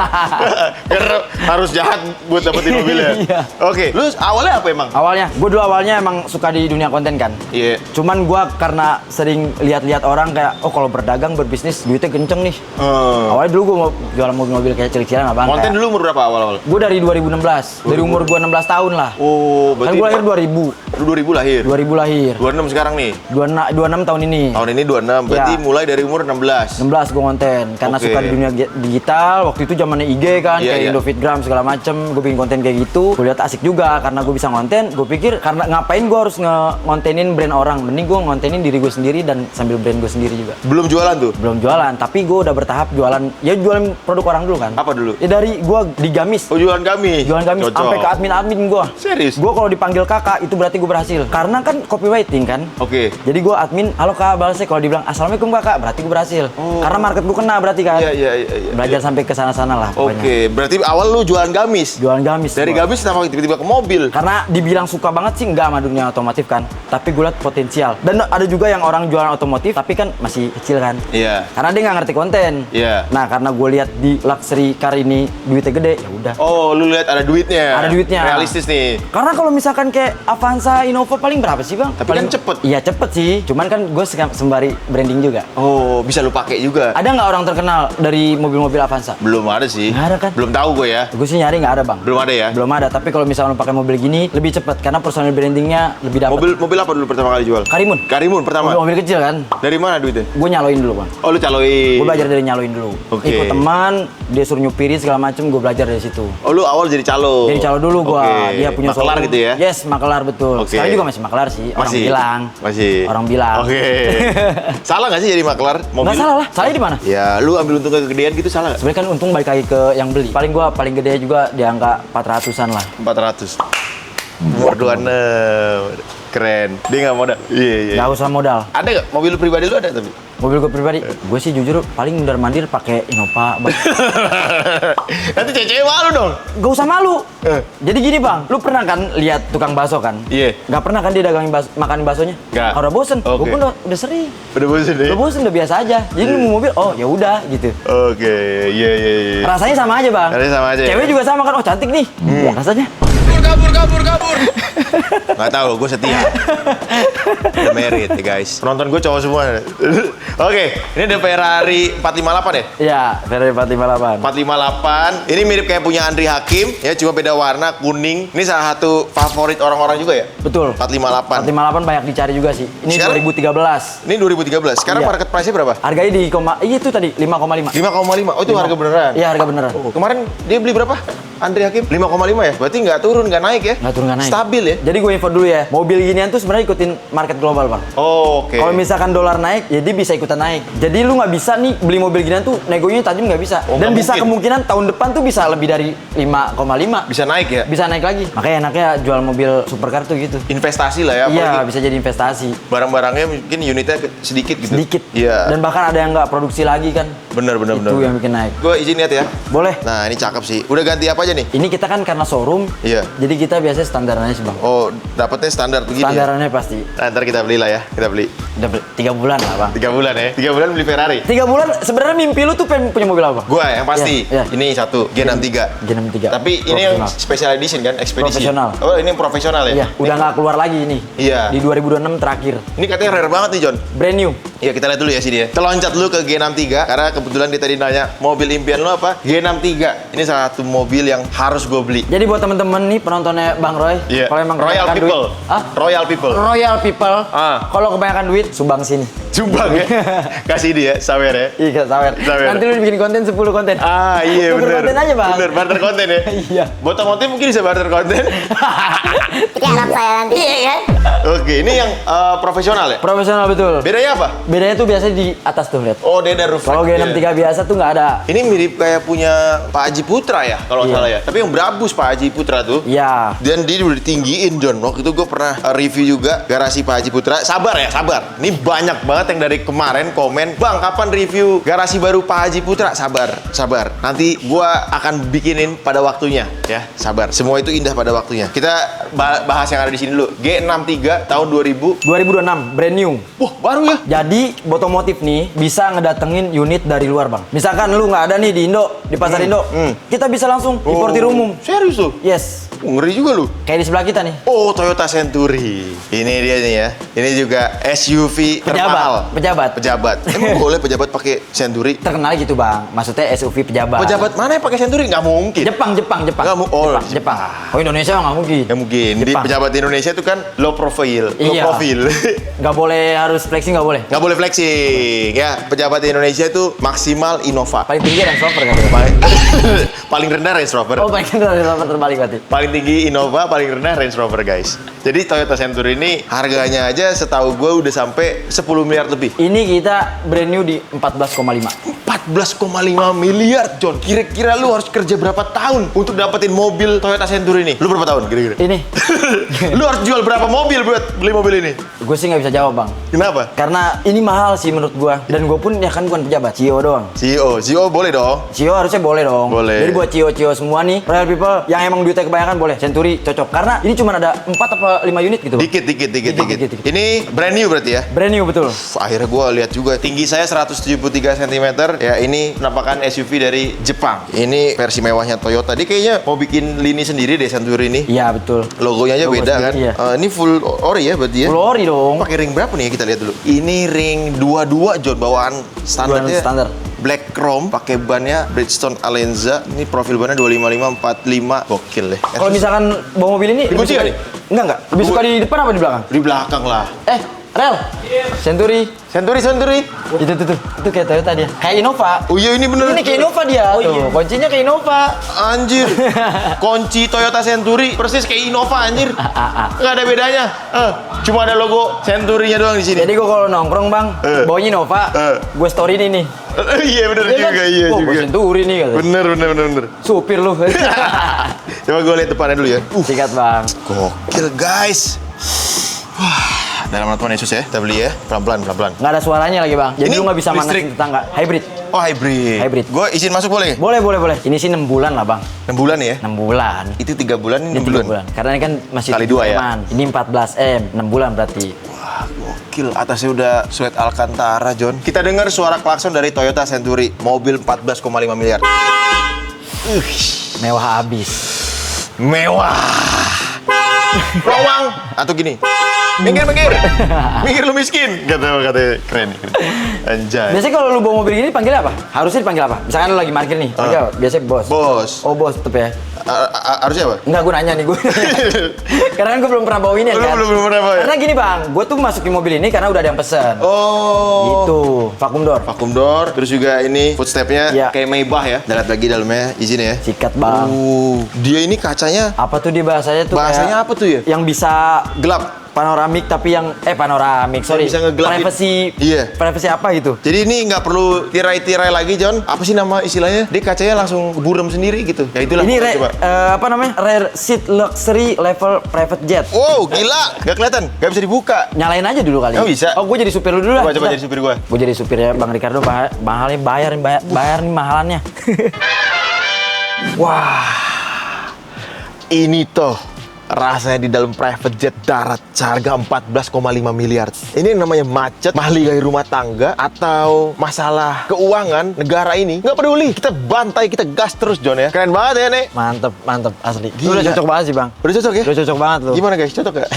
Karena harus jahat buat dapetin mobilnya. Iya. Oke, lu awalnya apa emang? Gue dulu awalnya emang suka di dunia konten kan. Iya. Cuman gue karena sering lihat-lihat orang kayak, oh kalau berdagang berbisnis duitnya kenceng nih. Awalnya dulu gue mau jualan mobil-mobil kayak cilik-cilik abang. Konten dulu umur berapa awal-awal? Gue dari 2016. Dari umur gue 16 tahun lah. Oh, Kan berarti gue lahir 2000. lu 2000 lahir. 2000 lahir. 26 sekarang nih. 26 tahun ini. Tahun ini 26, berarti Ya. mulai dari umur 16. 16 gue konten karena Oke. suka suka di dunia digital. Waktu itu zamannya IG kan, Iya, kayak iya. Indofitgram segala macem. Gue bikin konten kayak gitu. Gue lihat asik juga karena gue bisa ngonten. Gue pikir karena ngapain gue harus ngontenin brand orang. Mending gue ngontenin diri gue sendiri dan sambil brand gue sendiri juga. Belum jualan tuh? Belum jualan, tapi gue udah bertahap jualan. Ya jualan produk orang dulu kan. Apa dulu? Ya dari gue di Gamis. Oh, jualan kami. Jualan Gamis Cocok. sampai ke admin gue. Serius? Gue kalau dipanggil kakak itu berarti gue berhasil. Karena kan copywriting kan. Oke. Jadi gue admin, halo kak, balasnya kalau dibilang assalamualaikum kakak, berarti gue berhasil. Karena market gue kena berarti kan. Iya. Belajar sampai ke sana-sana lah pokoknya. Oke, berarti awal lu jualan gamis. Jualan Gamis. Dari gua. gamis kenapa tiba-tiba ke mobil? Karena dibilang suka banget sih enggak sama dunia otomotif kan. Tapi gue liat potensial. Dan ada juga yang orang jualan otomotif tapi kan masih kecil kan. Iya. Karena dia nggak ngerti konten. Iya. Nah karena gue lihat di luxury car ini duitnya gede, ya udah. Oh, lu lihat ada duitnya. Ada duitnya. Realistis nih. Karena kalau misalkan kayak Avanza, Innova paling berapa sih bang? Tapi paling kan cepet. Iya cepet sih. Cuman kan gue sembari branding juga. Oh, bisa lu pakai juga. Ada nggak orang terkenal dari mobil-mobil Avanza? Belum ada sih. Nggak ada kan? Belum tahu gue ya. Gue sih nyari nggak ada bang. Belum ada ya? Belum ada. Tapi kalau misalnya lo pakai mobil gini lebih cepet karena personal brandingnya lebih dapat. Mobil apa dulu pertama kali jual? Karimun. Karimun pertama. Mobil kecil kan? Dari mana duitnya? Gue nyaloin dulu bang. Oh, lu caloin. Gue belajar dari nyaloin dulu. Oke. Ikut teman, dia suruh nyupirin segala macem, gue belajar dari situ. Oh, lu awal jadi calo. Jadi calo dulu gue. Oke. Dia punya Makelar showroom. gitu ya? Yes, makelar betul. Oke. Sekarang juga masih makelar sih. Orang Masih? bilang. Masih. Orang bilang. Oke. Salah nggak sih jadi maklar mobil? Nggak salah lah. Salahnya di mana? Ya, lu ambil untung kegedean gitu salah nggak? Sebenarnya kan untung balik lagi ke yang beli. Paling gede juga di angka 400-an lah. 400. Umur 26. Keren. Dia nggak modal. Iya. Nggak usah modal. Ada nggak? Mobil lu pribadi lu ada tapi? Mobil gue pribadi, gue sih jujur paling mundar-mandir pakai Innova. Nanti cewek malu dong. Gak usah malu. Jadi gini bang, lu pernah kan lihat tukang bakso kan? Iya. Gak pernah kan dia dagangin makanin baksonya? Nggak. Kalau udah bosen, Oke. gue pun udah sering. Udah bosan deh. Udah bosen, udah biasa aja. Jadi lu mau mobil, oh ya udah gitu. Oke. Iya. Rasanya sama aja bang. Rasanya sama aja ya? Cewek juga sama kan, oh cantik nih. Rasanya. Kabur. Nggak tahu, gue setia. Udah married ya guys. Penonton gue cowok semua. Oke, ini ada Ferrari 458 ya? Iya, Ferrari 458. 458. Ini mirip kayak punya Andri Hakim ya, cuma beda warna kuning. Ini salah satu favorit orang-orang juga ya? Betul. 458. 458 banyak dicari juga sih. Ini Sekarang? 2013. Ini 2013. Sekarang Iya. market price-nya berapa? Harganya di itu tadi 5,5. 5,5. Oh, itu harga beneran. Iya, harga beneran. Oh, kemarin dia beli berapa? Andri Hakim 5,5 ya? Berarti nggak turun, nggak naik ya? Nggak turun nggak naik. Stabil ya? Jadi gue info dulu ya, mobil ginian tuh sebenarnya ikutin market global bang. Oh, oke. Kalau misalkan dolar naik, ya dia bisa ikutan naik. Jadi lu nggak bisa nih beli mobil ginian tuh negonya tajam nggak bisa. Oh, Dan nggak bisa mungkin. kemungkinan tahun depan tuh bisa lebih dari 5,5. Bisa naik ya? Bisa naik lagi. Makanya enaknya jual mobil supercar tuh gitu. Investasi lah ya. Iya, apalagi bisa jadi investasi. barang-barangnya mungkin unitnya sedikit gitu. Sedikit. Iya. Dan bahkan ada yang nggak produksi lagi kan. Bener. Itu yang bikin naik. Gue izin lihat ya. Boleh. Nah, ini cakep sih. Udah ganti apa aja nih? Ini kita kan karena showroom. Iya. Jadi kita biasanya standarannya sih bang. Oh, dapetnya standar begini ya? Standarannya pasti. Nah, ntar kita beli lah ya. Kita beli. Udah 3 bulan lah bang. 3 bulan ya. 3 bulan beli Ferrari. 3 bulan sebenarnya mimpi lu tuh pengen punya mobil apa? Gua yang pasti. Iya, iya. Ini satu, G63. G63. Tapi ini yang Profesional. special edition kan, ekspedisi. Profesional. Oh, ini yang profesional ya? Iya, udah nggak keluar lagi ini. Iya. Di 2026 terakhir. Ini katanya rare banget nih, John. Brand new. Iya, kita lihat dulu ya sini ya. Kita loncat dulu ke G63 karena kebetulan dia tadi nanya mobil impian lo apa? G63. Ini salah satu mobil yang harus gue beli. Jadi buat temen-temen nih penontonnya Bang Roy, Iya. kalau emang Royal kebanyakan people. duit, ah? Royal people. Royal people. Ah. Kalau kebanyakan duit, sumbang sini. Sumbang ya. Kasih dia sawer ya. Iya, sawer. Sawer. Nanti lu bikin konten 10 konten. Ah, iya Tuker bener. konten aja, Bang. Bener, barter konten ya. Iya. Buat otomotif mungkin bisa barter konten. Itu anak saya nanti. Iya kan? Oke, ini yang profesional ya? Profesional betul. Bedanya apa? Bedanya tuh biasanya di atas tuh, lihat. Oh, dia ada roof Kalau rack. G63 biasa tuh nggak ada. Ini mirip kayak punya Pak Haji Putra ya, kalau nggak Iya. salah ya. Tapi yang berabus Pak Haji Putra tuh. Iya. Dan dia udah ditinggiin, John. Waktu itu gue pernah review juga garasi Pak Haji Putra. Sabar ya, sabar. Ini banyak banget yang dari kemarin komen, Bang, kapan review garasi baru Pak Haji Putra? Sabar, sabar. Nanti gue akan bikinin pada waktunya, ya. Sabar. Semua itu indah pada waktunya. Kita bahas yang ada di sini dulu. G63 tahun 2000. 2026 brand new. Wah, baru ya? Jadi Botomotif nih bisa ngedatengin unit dari luar bang. Misalkan lu nggak ada nih di Indo, di pasar Indo, kita bisa langsung importir umum. Serius tuh? Yes. Ngeri juga lu. Kayak di sebelah kita nih. Oh, Toyota Century. Ini dia nih ya. Ini juga SUV termahal. Pejabat. Emang boleh pejabat pakai Century? Terkenal gitu bang. Maksudnya SUV pejabat. Pejabat mana yang pakai Century? Nggak mungkin. Jepang. Jepang. Oh Indonesia nggak mungkin. Ya mungkin. Di Jepang. pejabat di Indonesia itu kan low profile. Iya. Low profil. Nggak boleh harus flexing, nggak boleh. Nggak boleh flexing. Ya, pejabat di Indonesia itu maksimal Innova. Paling tinggi Range Rover kan? Paling rendah Range Rover. Oh paling tinggi Range Rover terbalik berarti. Paling tinggi Innova, paling rendah Range Rover, guys. Jadi Toyota Century ini harganya aja setahu gue udah sampai 10 miliar lebih. Ini kita brand new di 14,5. 14,5 miliar, John. Kira-kira lu harus kerja berapa tahun untuk dapetin mobil Toyota Century ini? Lu berapa tahun kira-kira? Ini. Lu harus jual berapa mobil buat beli mobil ini? Gue sih nggak bisa jawab bang. Kenapa? Karena ini mahal sih menurut gue. Dan gue pun ya kan bukan pejabat, CEO doang. CEO boleh dong. CEO harusnya boleh dong. Boleh. Jadi buat CEO semua nih, Royal People yang emang duitnya kebanyakan boleh. Century cocok. Karena ini cuma ada 4 apa 5 unit gitu. Dikit. Ini brand new berarti ya? Brand new betul. Akhirnya gue lihat juga tinggi saya 173 cm ya, ini penampakan SUV dari Jepang. Ini versi mewahnya Toyota. Dia kayaknya mau bikin lini sendiri deh Century ini. Iya betul. Logonya aja Logo beda kan. sendiri, iya. Ini full ori ya berarti ya. Full ori dong. Pakai ring berapa nih, kita lihat dulu. Ini ring 22 John, bawaan standarnya. Standar. Black Chrome, pakai bannya Bridgestone Alenza. Ini profil bannya 255/45. Gokil deh. Kalau misalkan bawa mobil ini Dikunci nggak nih? Enggak. Lebih suka di depan apa di belakang? Di belakang lah. Rel. Century. Century. Itu kayak Toyota dia. Kayak Innova. Oh iya, ini bener. Ini kayak Innova dia. Oh, tuh. iya. Kuncinya kayak Innova. Anjir. Kunci Toyota Century persis kayak Innova anjir. Nggak ada bedanya. Cuma ada logo Century-nya doang di sini. Jadi gue kalau nongkrong bang, bawanya Innova, gue story ini nih. Iya bener Iya juga, kan? iya Oh, juga. gue Century nih katanya. Bener. Supir lu. Coba gue lihat depannya dulu ya. Sikat bang. Gokil guys. Wah, dalam Tuhan Yesus ya, kita beli ya, pelan-pelan. Nggak ada suaranya lagi bang. Jadi Ini lu nggak bisa listrik. manasin tetangga. Hybrid. Oh hybrid. Hybrid. Gue izin masuk boleh? Boleh. Ini sih 6 bulan lah bang. 6 bulan ya? 6 bulan. Itu 3 bulan, ini Ini 6 3 bulan. bulan. Karena ini kan masih Kali 2 ya? teman. Ini 14M, 6 bulan berarti. Wah, gokil. Atasnya udah sweat Alcantara, John. Kita dengar suara klakson dari Toyota Century. Mobil 14,5 miliar. Mewah abis. Mewah. Lowang. Atau gini. Minggir. Minggir lu miskin. Katanya keren. Anjay. Biasanya kalau lu bawa mobil gini panggil apa? Harusnya dipanggil apa? Misalkan lu lagi parkir nih, panggil apa? Biasanya bos. Bos. Oh bos tetep ya. Harusnya apa? Enggak, gue nanya nih gue. Karena kan gue belum pernah bawa ini kan. Belum pernah bawa ya? Karena gini bang, gue tuh masukin mobil ini karena udah ada yang pesen. Oh. Gitu, vacuum door. Vacuum door, terus juga ini footstepnya Iya. kayak Maybach ya. Lihat lagi dalamnya, izin ya. Sikat bang. Dia ini kacanya, Apa tuh dia bahasanya tuh? bahasanya apa tuh ya? Yang bisa Gelap. panoramik tapi yang panoramik, sorry. bisa ngegelapin. Privacy. Iya. Privacy apa gitu? Jadi ini nggak perlu tirai-tirai lagi, John. Apa sih nama istilahnya? Dia kacanya langsung buram sendiri gitu. Ya itulah. Ini coba. apa namanya? Rare seat luxury level private jet. Wow, gila. Nggak kelihatan. Nggak bisa dibuka. Nyalain aja dulu kali. Oh, bisa. Oh, gue jadi supir lu dulu lah. Coba jadi supir gua. Gue jadi supirnya Bang Ricardo, mahal nih, bayar nih mahalannya. Wah. Ini toh rasanya di dalam private jet darat seharga 14,5 miliar. Ini yang namanya macet, mahligai rumah tangga, atau masalah keuangan negara ini. Nggak peduli, kita bantai, kita gas terus, John ya. Keren banget ya, Nek. Mantep asli. Lu Gila. udah cocok banget sih Bang. Udah cocok ya? Udah cocok banget lu. Gimana guys, cocok gak?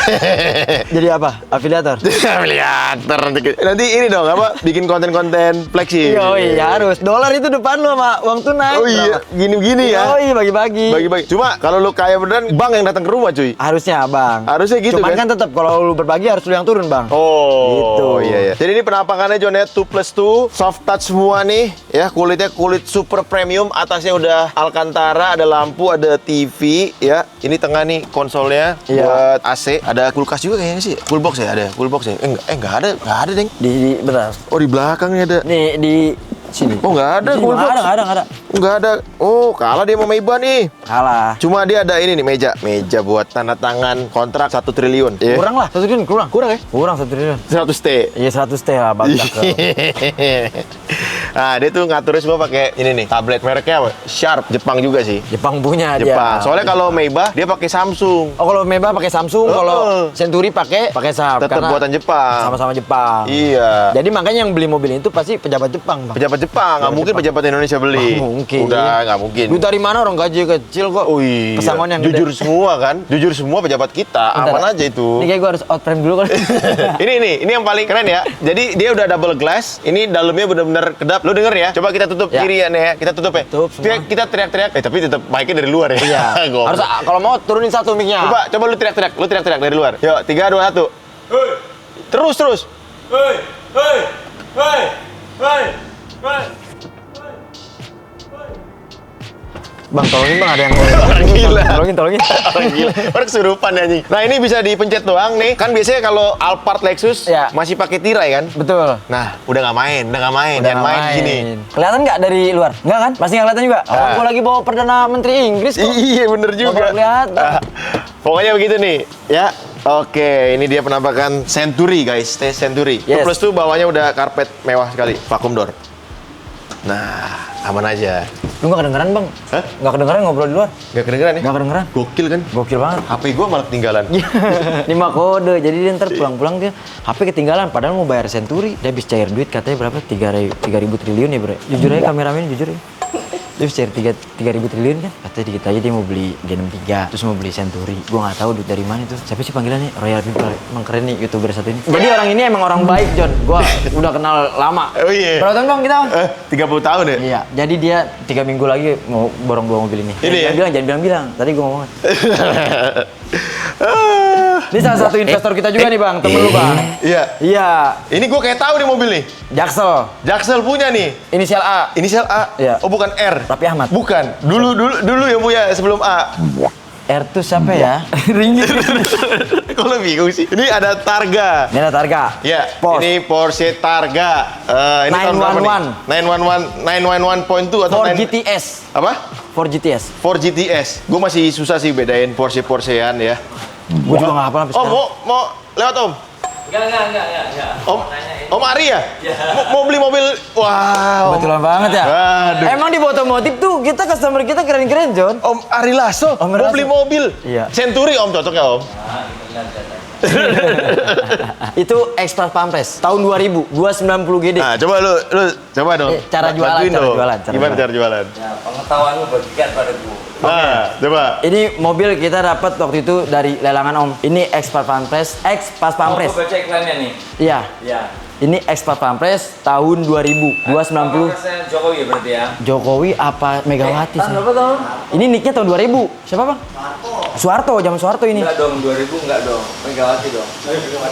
Jadi apa? Afiliator? Afiliator. Nanti ini dong, apa? Bikin konten-konten flexing. Oh iya harus. Dolar itu depan lu sama uang tunai. Oh iya, gini-gini ya. Oh iya bagi-bagi. Bagi-bagi. Cuma kalau lu kaya beneran, bank yang datang ke rumah, cuy. Harusnya Bang. Harusnya gitu Cuman kan? kan tetap kalau lu berbagi harus lu yang turun Bang. Oh, Gitu. iya. Jadi ini penampakannya John ya, 2+2, soft touch semua nih, ya kulitnya kulit super premium, atasnya udah Alcantara, ada lampu, ada TV, ya. Ini tengah nih konsolnya Iya. buat AC, ada kulkas juga kayaknya sih, full box ya, ada full box ya. Nggak ada, Deng. Di benar. Oh di belakang nih ada. Nih di sini. Oh nggak ada Di sini full box. nggak ada. Nggak ada. Oh kalah dia sama Maybach nih. Kalah. Cuma dia ada ini nih meja buat tanda tangan kontrak 1 triliun. Iya. Kurang lah, 1 triliun kurang. Kurang ya? Kurang 1 triliun. 100 T. Iya 100 T lah Bang. Nah, dia tuh ngaturnya semua pakai ini nih, tablet mereknya apa? Sharp, Jepang juga sih. Jepang punya Jepang. dia. Soalnya kalau Maybach dia pakai Samsung. Oh, kalau Meba pakai Samsung, kalau Century pakai Sharp. Tetap karena buatan Jepang. Sama-sama Jepang. Iya. Jadi makanya yang beli mobil itu pasti pejabat Jepang, Bang. Pejabat Jepang, nggak mungkin pejabat Indonesia beli. Nggak mungkin. Udah, nggak mungkin. Duit dari mana orang gaji kecil kok? Oh iya. Pesangon yang jujur gede. semua kan? Jujur semua pejabat kita, Bentar. aman aja itu. Ini kayak gue harus out frame dulu kan. ini yang paling keren ya. Jadi dia udah double glass. Ini dalamnya benar-benar kedap. Lu denger ya? Coba kita tutup Ya. kiri ya nih ya. Kita tutup ya. Tutup semua. Kita teriak-teriak. Tapi tetap mic-nya dari luar ya. Iya. Goblok. Harus kalau mau turunin satu mic-nya. Coba lu teriak-teriak. Lu teriak-teriak dari luar. Yuk, 3, 2, 1. Terus. Bang, tolongin Bang, ada yang Orang gila. Tolongin. Orang gila. Orang kesurupan ya anjing. Nah, ini bisa dipencet doang nih. Kan biasanya kalau Alphard Lexus Ya. masih pakai tirai kan? Betul. Nah, udah nggak main. Udah Jangan main nggak gini. Kelihatan nggak dari luar? Nggak kan? Pasti nggak kelihatan juga. Oh, Ah. gue lagi bawa Perdana Menteri Inggris kok. Iya bener juga. Nggak kelihatan. Pokoknya begitu nih, ya. Oke, ini dia penampakan Century guys, Century. Yes. Plus tuh bawahnya udah karpet mewah sekali, vacuum door. Nah, aman aja. Lu nggak kedengeran Bang? Hah? Nggak kedengeran ngobrol di luar? Gak kedengeran ya? Nggak kedengeran. Gokil kan? Gokil banget. HP gua malah ketinggalan. Ini mah kode, jadi dia ntar pulang-pulang dia HP ketinggalan, padahal mau bayar Century, dia habis cair duit katanya berapa? 3.000 triliun ya bro. Jujur aja kameramen, jujur ya. Dia habis cair 3.000 triliun kan, katanya dikit aja dia mau beli G63, terus mau beli Century. Gua nggak tahu duit dari mana itu. Siapa sih panggilannya? Royal People, emang keren nih YouTuber satu ini. Jadi orang ini emang orang baik John, gua udah kenal lama. Oh iya. Berapa tahun Bang kita? 30 tahun ya? Iya, jadi dia 3 minggu lagi mau borong 2 mobil ini. Ini ya? Jangan bilang. Tadi gua ngomong. Ini salah satu investor kita juga nih Bang, temen lu Bang. Iya. Iya, Ini gua kayak tahu nih mobil nih. Jaksel, Jaksel punya nih. inisial A, Inisial A. Iya. Oh bukan R. Raffi Ahmad. Bukan. Dulu yang punya sebelum A. R tuh siapa ya? Ringgit. Kok lu bingung sih? Ini ada Targa. Ini ada Targa. Ya, Porsche. ini Porsche Targa. Ini tahun berapa nih? 911.2 atau 4 GTS. Apa? 4 GTS. 4 GTS. Gue masih susah sih bedain Porsche-Porschean ya. Gue juga nggak hafal sampai Om, sekarang. mau lewat Om? Enggak. Om Ari ya? Mau beli mobil? Wow. Kebetulan banget ya. Aduh. Emang di otomotif tuh kita customer kita keren-keren John. Om Ari Lasso, Om mau Lasso. beli mobil. Iya. Century Om, cocok ya Om? Itu Express Pampres tahun 2000, 290 GD. Nah, coba lu coba dong. Cara jualan, Bantuin cara dong. jualan, cara Gimana jualan. cara jualan? Ya, pengetahuanmu bagikan padaku. Nah, coba. Ini mobil kita dapat waktu itu dari lelangan Om. Ini Express Pampres, Pampres. Aku baca iklannya nih. Iya. Ya. Ini Express Pampres tahun 2000, 290. Presiden Jokowi berarti ya. Jokowi apa Megawati Tahun sih? berapa tahun? Ini nicknya tahun 2000. Siapa Bang? Soeharto, zaman Soeharto ini. Enggak dong, 2000 enggak dong. Megawati dong.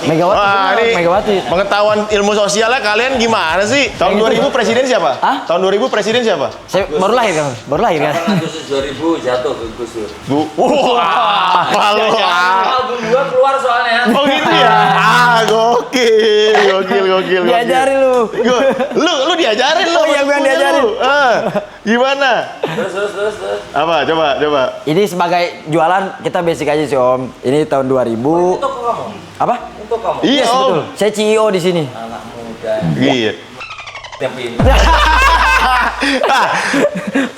Megawati. Wah, benar, ini Megawati. pengetahuan ilmu sosialnya kalian gimana sih? Tahun 2000 presiden siapa? Hah? Tahun 2000 presiden siapa? Saya baru lahir kan? Baru lahir kan? Agustus 2000 jatuh ke Gus Dur. Wah, malu. Album gua keluar soalnya. Oh gitu ya? Gokil. Diajarin lu. Lu diajarin lu. Oh iya, gue yang diajarin. Gimana? Terus. Apa? Coba. Ini sebagai jualan kita basic aja sih Om. Ini tahun 2000. Untuk kamu. Apa? Untuk kamu. Iya, Yes, Om. betul. Saya CEO di sini. Anak muda. Iya. Yang pintar.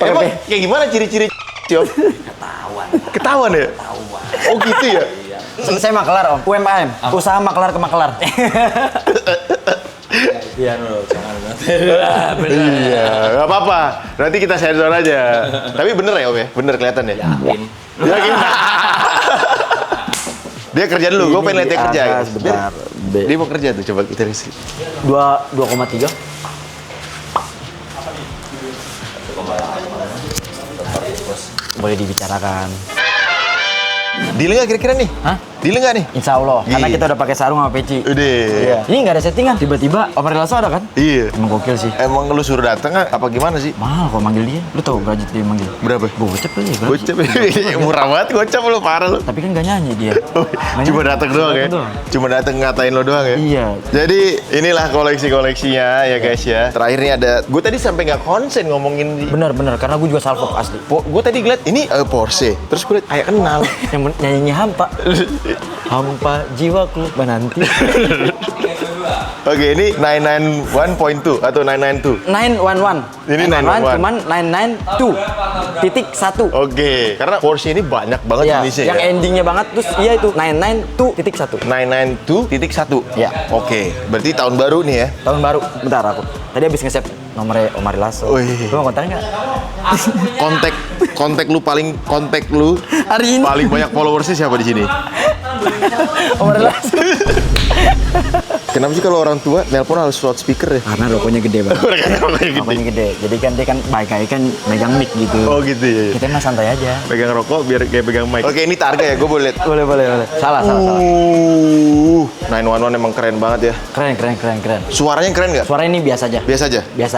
Emang kayak gimana ciri-ciri Om? Ketahuan ya? Oh gitu ya? Saya makelar Om. UMKM. Usaha makelar ke makelar. Iya loh, jangan Iya, nggak apa-apa. Nanti kita sensor aja. Tapi bener ya Om ya? Bener kelihatan ya? Yakin. Yakin? Dia kerja dulu, gue pengen lihat dia kerja. Sebentar. Dia mau kerja tuh, coba kita isi. 2,3. Boleh dibicarakan. Deal nggak kira-kira nih? Hah? Deal nggak nih? Insya Allah. Karena Iya. kita udah pakai sarung sama peci. Udah. Iya. Ini nggak ada settingan. Tiba-tiba Om Rilaso ada kan? Iya. Emang gokil sih. Emang lu suruh datang nggak? Apa gimana sih? Mahal kok manggil dia. Lu tau budget dia manggil? Berapa? Gocap aja. berapa sih? Gocap. Murah banget gocap lu, parah lu. Tapi kan gak nyanyi dia. Cuma datang doang ya? Datang doang. Cuma datang ngatain lo doang ya? Iya. Jadi inilah koleksi-koleksinya ya guys ya. Terakhir nih ada, gue tadi sampai nggak konsen ngomongin di... Bener, karena gue juga salfok asli. Gue tadi ngeliat ini Porsche, terus gue liat kayak kenal. Yang nyanyinya hampa. hampa jiwaku menanti. Oke, ini 991.2 atau 992. 911. Ini 911. Cuman 992.1. Oke, karena Porsche ini banyak banget Iya, jenisnya yang ya. endingnya banget terus iya itu 992.1. 992.1. Iya. Oke, berarti tahun baru nih ya. Tahun baru. Bentar aku. Tadi habis nge-save nomornya Omar Lasso. Wih. Lu mau kontak nggak? Kontak lu Hari ini. paling banyak followersnya siapa di sini? Omar Lasso. Kenapa sih kalau orang tua nelpon harus loudspeaker ya? Karena rokoknya gede banget. Rokoknya Rokoknya gede. Jadi kan dia kan baik kan megang mic gitu. Oh gitu ya. Kita mah santai aja. Pegang rokok biar kayak pegang mic. Oke, ini targa ya, gue boleh lihat. Boleh. Salah. 911 emang keren banget ya. Keren. Suaranya keren nggak? Suara ini biasa aja. Biasa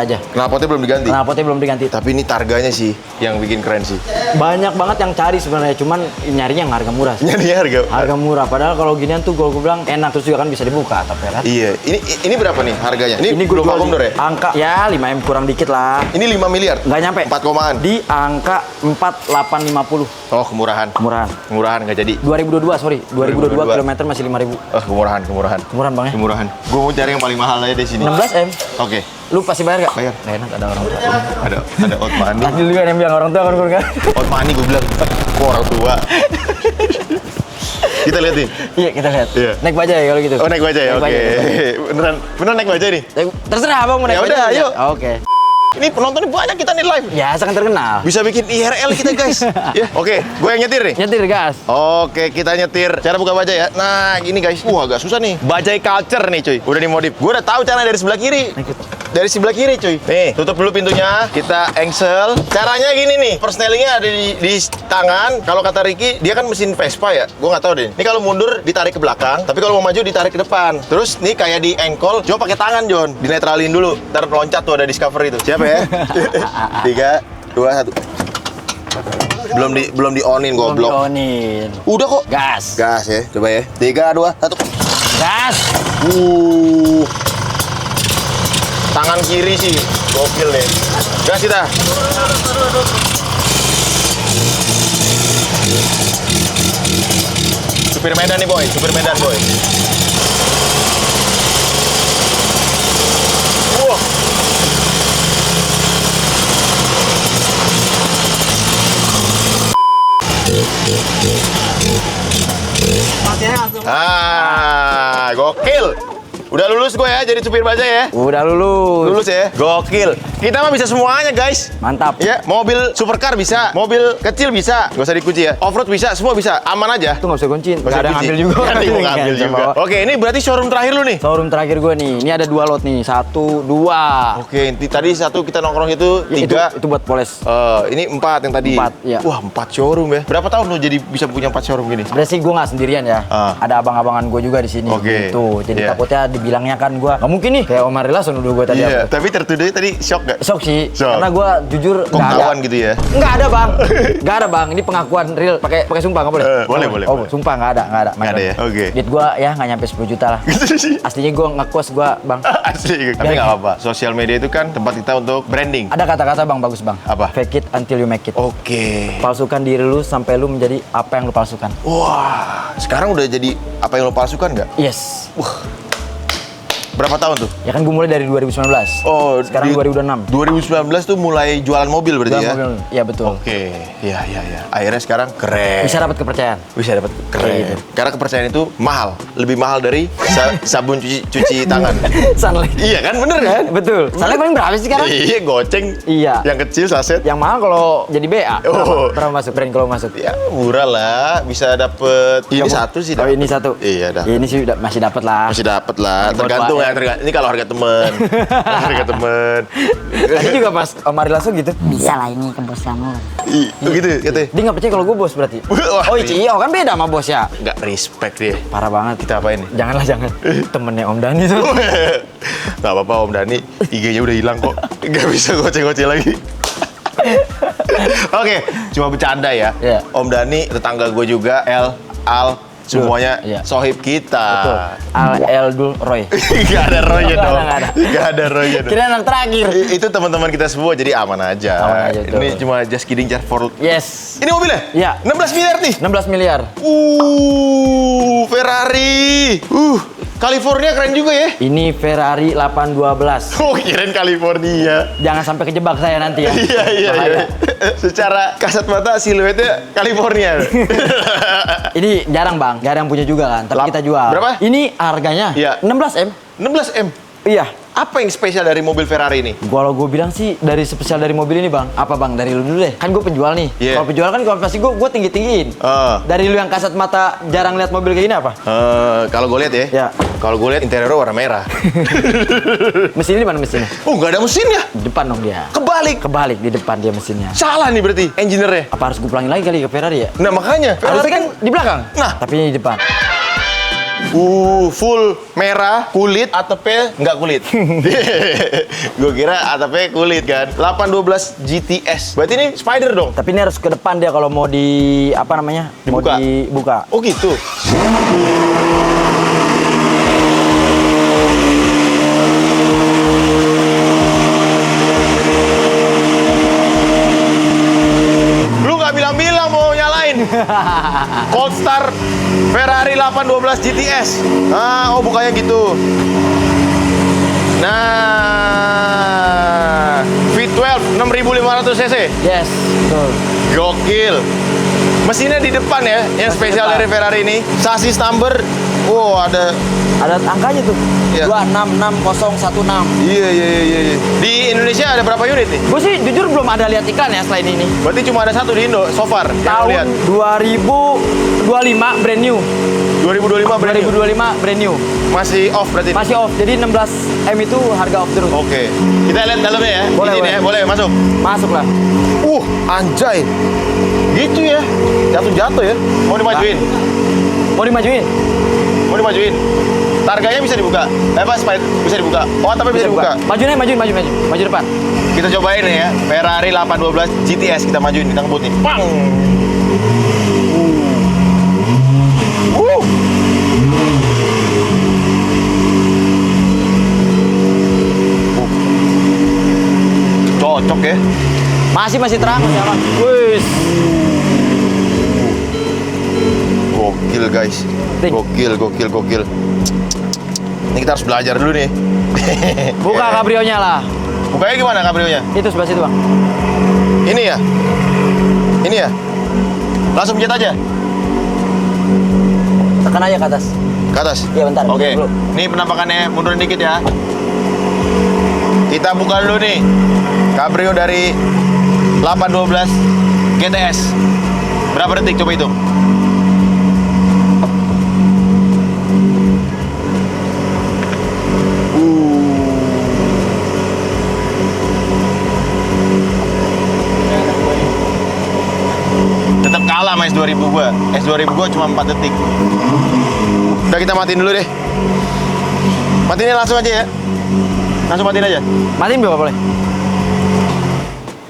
aja. Knalpotnya belum diganti. Knalpotnya belum diganti. Tapi ini targanya sih yang bikin keren sih. Banyak banget yang cari sebenarnya, cuman nyarinya yang harga murah sih. Nyari Harga murah. Padahal kalau ginian tuh gue bilang enak, terus juga kan bisa dibuka tapi kan. Iya. Ini berapa nih harganya? Ini Ini gue belum vakum door ya? Angka ya 5M kurang dikit lah. Ini 5 miliar. Nggak nyampe. 4 komaan. Di angka 4850. Oh, kemurahan. Kemurahan nggak jadi. 2022 sorry. 2022 kilometer masih 5.000. Kemurahan. Murahan Bang ya. Kemurahan. Gue mau cari yang paling mahal aja di sini. 16M. Oke. Lu pasti bayar gak? Bayar. Nggak enak ada orang tua. Ada out money. Tadi juga yang bilang orang tua kan. Out money gue bilang. Kok orang tua. Kita lihat nih. Iya kita lihat. Iya. Naik bajaj ya kalau gitu. Oh, naik bajaj ya. Oke. Bajaj. Beneran naik bajaj nih. Terserah abang mau naik Ya udah, bajaj. yuk. Oke. Ini penontonnya banyak kita nih live. Ya sangat terkenal. Bisa bikin IRL kita guys. Ya, oke, gue yang nyetir nih. Nyetir gas. Oke, kita nyetir. Cara buka bajai ya. Nah, gini guys. Wah, agak susah nih. Bajai culture nih, cuy. Udah dimodif. Gue udah tahu cara dari sebelah kiri. Dari sebelah kiri, cuy. Nih, tutup dulu pintunya. Kita engsel. Caranya gini nih. Persnelingnya ada di tangan. Kalau kata Ricky, dia kan mesin Vespa ya. Gue nggak tahu deh. Ini kalau mundur ditarik ke belakang, tapi kalau mau maju ditarik ke depan. Terus nih kayak di engkol, coba pakai tangan, John. Dinetralin dulu. Ntar loncat tuh ada Discovery itu. Siapa ya? 3, 2, 1. Belum di onin goblok. Onin. Udah kok. Gas. Gas ya. Coba ya. 3, 2, 1. Gas. Tangan kiri sih gokil nih. Gas kita. Supir Medan nih boy. Supir Medan boy. Wah. Gokil. Udah lulus gue ya jadi supir bajai ya. Udah lulus. Lulus ya. Gokil. Kita mah bisa semuanya guys. Mantap. Ya, mobil supercar bisa, mobil kecil bisa, nggak usah dikunci ya. Offroad bisa, semua bisa, aman aja. Itu nggak usah kunciin. Nggak Nggak ada usah ngambil kunci. juga. Nggak ada yang mau ngambil Nggak juga. bawa. Oke, ini berarti showroom terakhir lu nih. Showroom terakhir gue nih. Ini ada 2 lot nih. 1, 2. Oke, tadi 1 kita nongkrong itu 3. Itu buat poles. Ini 4 yang tadi. 4, iya. Wah, 4 showroom ya. Berapa tahun lu jadi bisa punya 4 showroom gini? Sebenarnya sih gue nggak sendirian ya. Ada abang-abangan gue juga di sini. Oke. Gitu. Jadi Iya. takutnya dibilangnya kan gue nggak mungkin nih kayak Omar Lasso nuduh gue tadi. Iya, apa. tapi tertuduhnya tadi shock gak? Shock sih. Shock. Karena gue jujur Kok kawan gitu ya? Nggak ada bang. Nggak ada bang. Ini pengakuan real. Pakai sumpah nggak boleh? Boleh. Oh, sumpah nggak ada. Nggak ada ya? Oke. Duit gue ya nggak nyampe 10 juta lah. Aslinya gue ngekos gue bang. Asli. Tapi nggak apa-apa. Sosial media itu kan tempat kita untuk branding. Ada kata-kata bang bagus bang. Apa? Fake it until you make it. Oke. Palsukan diri lu sampai lu menjadi apa yang lu palsukan. Wah, sekarang udah jadi apa yang lo palsukan nggak? Yes. Berapa tahun tuh? Ya kan gue mulai dari 2019. Oh, Sekarang 2026. 2019 tuh mulai jualan mobil berarti ya? Jualan mobil. Iya betul. Oke, iya. Akhirnya sekarang keren. Bisa dapat kepercayaan. Bisa dapat keren. Gitu. Karena kepercayaan itu mahal, lebih mahal dari sabun cuci tangan. Sunlight. Iya kan, bener kan? Betul. Sunlight paling berapa sih sekarang? Iya, goceng. Iya. Yang kecil saset. Yang mahal kalau jadi BA. Oh. Berapa masuk? Brand kalau masuk. Ya murah lah, bisa dapet. Ini satu sih. Oh dapet. ini satu. Iya dah. Ya, ini sih masih dapat lah. Masih dapat lah. Buat Tergantung Pak, ya. Ini kalau harga temen. Harga temen. Tadi juga pas Omar Lasso gitu. Bisa lah ini ke bos kamu. Itu gitu katanya. Dia nggak percaya kalau gue bos berarti. Wah, Oh CEO kan beda sama bos ya. Nggak respect dia. Parah banget. Kita apain nih? Janganlah jangan. Temennya Om Dani tuh. Gak apa-apa Om Dani, IG-nya udah hilang kok. Gak bisa goceng-goceng lagi. Oke, cuma bercanda ya. Iya. Om Dani, tetangga gue juga, Al, semuanya Iya. sohib kita. Betul. Eldul Roy. Gak ada Roy-nya Nggak dong. ada, nggak ada. Gak ada Roy-nya dong. Kira anak terakhir. Itu teman-teman kita semua, jadi aman aja. Aman aja, betul. Ini cuma just kidding, just for... Yes. Ini mobilnya? Iya. 16 miliar nih. 16 miliar. Ferrari. California keren juga ya. Ini Ferrari 812. Oh, kirain California. Jangan sampai kejebak saya nanti ya. Iya, iya, iya. Bahaya. Secara kasat mata siluetnya California. Ini jarang bang, jarang punya juga kan, tapi kita jual. Berapa? Ini harganya Iya. 16 M. 16 M. Iya. Apa yang spesial dari mobil Ferrari ini? Kalau gue bilang sih dari spesial dari mobil ini bang. Apa bang? Dari lu dulu deh. Kan gue penjual nih. Iya. Kalau penjual kan pasti gue tinggi-tinggiin. Dari lu yang kasat mata jarang lihat mobil kayak gini apa? Kalau gue lihat ya. Ya. Kalau gue lihat interiornya warna merah. Mesin ini mana mesinnya? Oh, nggak ada mesinnya. Di depan dong dia. Kebalik. Kebalik di depan dia mesinnya. Salah nih berarti engineer-nya. Apa harus gue pulangin lagi kali ke Ferrari ya? Nah, makanya. Harusnya kan di belakang. Nah. Tapi ini di depan. Full merah, kulit, atapnya nggak kulit. Gue kira atapnya kulit kan. 812 GTS. Berarti ini Spider dong? Tapi ini harus ke depan dia kalau mau di apa namanya? Dibuka? Mau dibuka. Oh gitu. Lu nggak bilang-bilang mau nyalain. Cold Star Ferrari 812 GTS. Oh bukanya gitu. Nah, V12 6500 cc. Yes, betul. Gokil. Mesinnya di depan ya, yang spesial depan. dari Ferrari ini. Sasis number, wow ada. Ada angkanya tuh. Iya. 266016. Iya. Di Indonesia ada berapa unit nih? Gue sih jujur belum ada lihat iklan ya selain ini. Berarti cuma ada satu di Indo, so far. Yang lu lihat. Tahun 2025 brand new. 2025 brand new. 2025 brand new. Masih off berarti. Masih off. Jadi 16 M itu harga off terus. Oke. Kita lihat dalamnya ya. Boleh, Izin boleh. ya, boleh masuk. Masuk lah. Anjay. Gitu ya. Jatuh-jatuh ya. Mau dimajuin? Mau dimajuin? Mau dimajuin? Targanya bisa dibuka? Bisa dibuka? Oh, tapi bisa dibuka. Majuin aja, maju depan. Kita cobain nih ya, Ferrari 812 GTS kita majuin, kita ngebut nih. Pang! Cocok ya. Masih terang masih aman. Wis. Gokil guys. Ting. Gokil. Ini kita harus belajar dulu nih. Buka kabrionya lah. Bukanya gimana kabrionya? Itu sebelah situ, Bang. Ini ya? Langsung pencet aja? Tekan aja ke atas. Ke atas? Iya, bentar. Oke. Dulu. Ini penampakannya mundurin dikit ya. Kita buka dulu nih. Cabrio dari 812 GTS. Berapa detik coba hitung? Tetap kalah sama S2000 gua. S2000 gua cuma 4 detik. Udah kita matiin dulu deh. Matiin langsung aja ya. Langsung matiin aja. Matiin berapa boleh?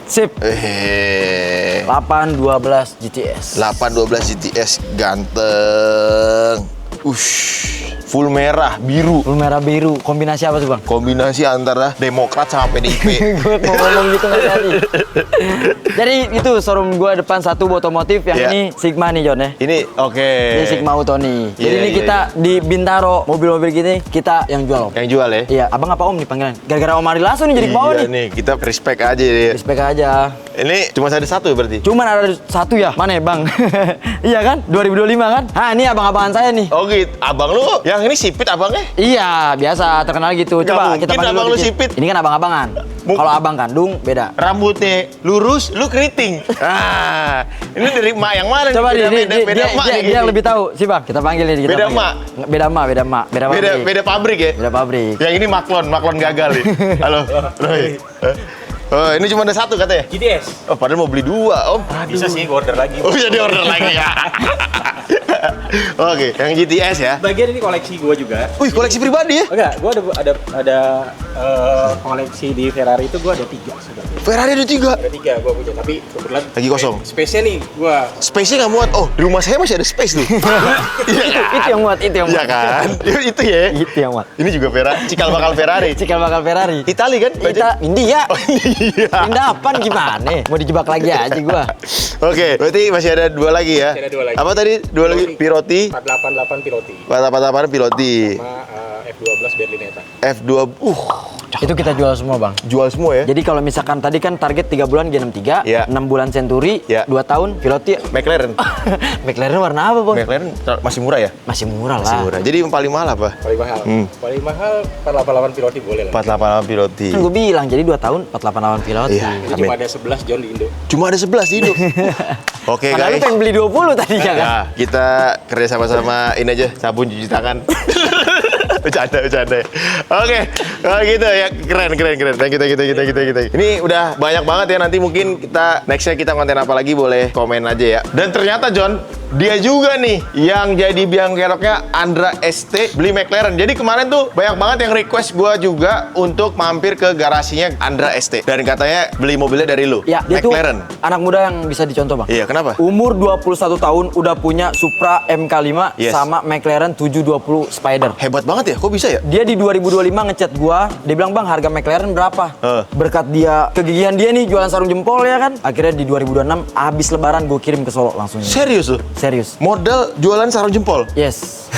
Sip. 812 GTS. 812 GTS ganteng. Full merah, biru. Full merah biru. Kombinasi apa tuh, Bang? Kombinasi antara Demokrat sama PDIP. Gue mau ngomong gitu nggak jadi. Jadi itu showroom gue depan satu otomotif yang Iya. ini Sigma nih John ya. Ini oke. Ini Sigma Auto nih. Jadi Iya, ini iya, kita di Bintaro mobil-mobil gini kita yang jual. Om. Yang jual ya? Iya, abang apa Om nih panggilan? Gara-gara Om Ari langsung nih jadi ke bawah Iya nih. nih, kita respect aja ya. Respect aja. Ini cuma ada satu berarti? Cuman ada satu ya, mana ya Bang? Iya kan? 2025 kan? Ah ini abang-abangan saya nih. Oh gitu, abang lu yang ini sipit abangnya? Iya, biasa terkenal gitu. Nggak Coba mungkin kita panggil abang dulu lu dikit. sipit. Ini kan abang-abangan. Kalau abang kandung beda. Rambutnya lurus, lu keriting. Ini dari emak yang mana? Coba nih? nih, Beda emak nih. dia yang lebih tahu sih Bang. Kita panggil nih. Kita Beda panggil. emak? Beda emak. Beda pabrik ya? Beda pabrik. Yang ini maklon gagal nih. Halo, Roy. Oh, ini cuma ada satu katanya? GTS. Oh, padahal mau beli dua, Om. Bisa sih, gua order lagi. Oh, bisa di order lagi ya. Oke, yang GTS ya. Bagian ini koleksi gue juga. Wih, koleksi pribadi ya? Enggak, gue ada koleksi di Ferrari itu gue ada 3 sudah. Ferrari ada 3. Ada 3 gue punya, tapi kebetulan Lagi kosong. Space-nya nih gue. Space-nya nggak muat. Oh, di rumah saya masih ada space tuh. Iya kan? Itu yang muat, itu yang Iya muat. kan? Itu ya. Itu yang muat. Ini juga cikal bakal Ferrari. Cikal bakal Ferrari. Itali kan? India. Oh, iya. Pindah apaan gimana? Mau dijebak lagi aja gua. Oke, berarti masih ada 2 lagi ya? Masih ada 2 lagi. Apa tadi? 2 lagi? Piroti. 488 Piloti 488 Piloti. sama F12 Berlinetta. F2. Itu kita jual semua, Bang. Jual semua ya? Jadi kalau misalkan tadi kan target 3 bulan G63, Iya. 6 bulan Century, Iya. 2 tahun Piloti. McLaren. McLaren warna apa, Bang? McLaren masih murah ya? Masih murah Masih lah. murah. Jadi yang paling mahal apa? Paling mahal. Paling mahal 488 Piloti boleh lah. 488 Piloti. Kan gue bilang, jadi 2 tahun 488 Piloti. Iya. Itu cuma ada 11 John di Indo. Cuma ada 11 di Indo. Oke Padahal lu guys. pengen beli 20 tadinya kan? Ya, kita kerja sama-sama ini aja, sabun cuci tangan. Bercanda. Oke, kalau gitu ya keren. Thank you. Ini udah banyak banget ya, nanti mungkin nextnya kita konten apa lagi boleh komen aja ya. Dan ternyata John, dia juga nih yang jadi biang keroknya Andra ST beli McLaren. Jadi kemarin tuh banyak banget yang request gua juga untuk mampir ke garasinya Andra ST. Dan katanya beli mobilnya dari lu, Ya, dia tuh McLaren. anak muda yang bisa dicontoh, Bang. Iya, kenapa? Umur 21 tahun udah punya Supra MK5 Yes. sama McLaren 720 Spider. Hebat banget ya, kok bisa ya? Dia di 2025 ngechat gua, dia bilang, "Bang, harga McLaren berapa?" Berkat dia kegigihan dia nih jualan sarung jempol ya kan. Akhirnya di 2026 habis lebaran gue kirim ke Solo langsung. Serius tuh? Serius. Modal jualan sarung jempol? Yes.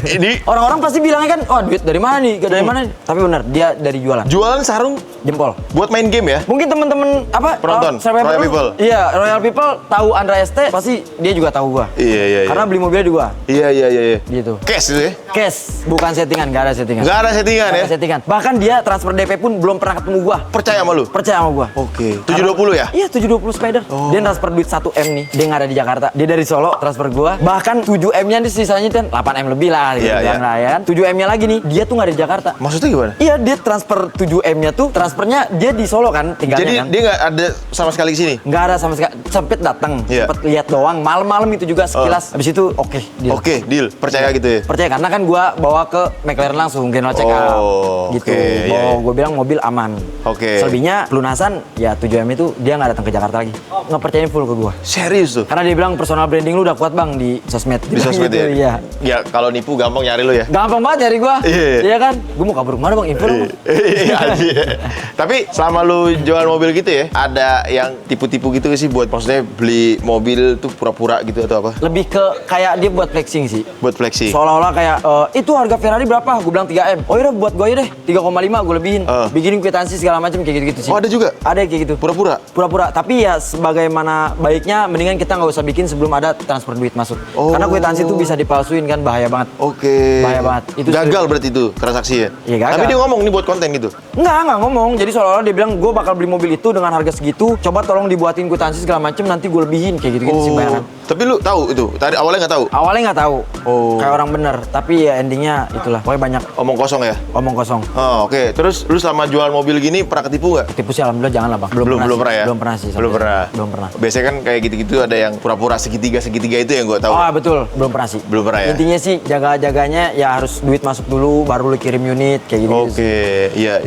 Ini Orang-orang pasti bilangnya kan, "Oh, duit dari mana nih? Dari mana nih?" Tapi benar, dia dari jualan jualan sarung jempol. buat main game ya? Mungkin temen-temen apa Penonton, Survivor Royal lu- People. Iya, Royal People tahu Andra ST, pasti dia juga tahu gua. Iya. Karena beli mobilnya di gua. Iya. Gitu. Cash itu ya? Cash, bukan settingan, gak ada settingan. Nggak ada settingan Nggak ya? ada settingan. Bahkan dia transfer DP pun belum pernah ketemu gua. Percaya sama lu? Percaya sama gua. Oke. 720 ya? Iya, 720 Spider. Dia transfer duit 1M nih. Dia nggak ada di Jakarta. Dia dari Solo transfer gua. Bahkan 7M-nya nih sisanya kan 8M lebih lah gitu Iya, kan, iya. lah, ya kan. 7M-nya lagi nih, dia tuh nggak ada di Jakarta. Maksudnya gimana? Iya, dia transfer 7M-nya tuh transfernya dia di Solo kan tinggalnya Jadi kan. dia nggak ada sama sekali di sini? Nggak ada sama sekali. Sempet datang, Iya. sempet lihat doang. Malam-malam itu juga sekilas. Habis itu oke, deal. Oke, deal. Percaya gitu ya? Percaya karena kan gua bawa ke McLaren langsung General check up Oh, gitu. oke, iya. Gue bilang mobil aman. Oke. Selebihnya pelunasan ya 7M itu dia nggak datang ke Jakarta lagi. Nggak percayain full ke gua. Serius tuh? Karena dia bilang personal branding lu udah kuat, Bang, di sosmed. Di sosmed Gitu, ya? Iya. Ya, kalau nipu gampang nyari lu ya? Gampang banget nyari gua. Iya. Iya kan? Gua mau kabur kemana, Bang? Info dong, Bang. Iya. Tapi selama lu jual mobil gitu ya, ada yang tipu-tipu gitu gak sih buat maksudnya beli mobil tuh pura-pura gitu atau apa? Lebih ke kayak dia buat flexing sih. Buat flexing? Seolah-olah kayak itu harga Ferrari berapa? Gue bilang 3M. Oh iya buat gue aja deh 3,5 gue lebihin. Bikinin kwitansi segala macam kayak gitu-gitu sih. Oh, ada juga? Ada kayak gitu. Pura-pura? Pura-pura. Tapi ya sebagaimana baiknya mendingan kita nggak usah bikin sebelum ada transfer duit masuk. Oh. Karena kwitansi itu bisa dipalsuin kan, bahaya banget. Oke. Bahaya banget. Itu gagal berarti itu transaksinya? Iya, gagal. Tapi dia ngomong nih buat konten gitu? Nggak ngomong. Jadi seolah-olah dia bilang gue bakal beli mobil itu dengan harga segitu. Coba tolong dibuatin kwitansi segala macam nanti gue lebihin kayak gitu-gitu sih bayaran. Tapi lu tahu itu? Tadi awalnya nggak tahu? Awalnya nggak tahu. Oh. Kayak orang bener. Tapi ya endingnya itulah. Pokoknya banyak Omong kosong ya? omong kosong. Oh, oke. Terus lu selama jual mobil gini pernah ketipu nggak? Tipu sih alhamdulillah jangan lah, Bang. Belum pernah ya? Belum pernah sih. Belum sampai pernah. sekarang. Belum pernah. Biasanya kan kayak gitu-gitu ada yang pura-pura segitiga itu yang gua tahu. Oh betul, belum pernah sih. Belum pernah ya? Intinya sih jaga-jaganya ya harus duit masuk dulu, baru lu kirim unit kayak gitu. Oke, iya.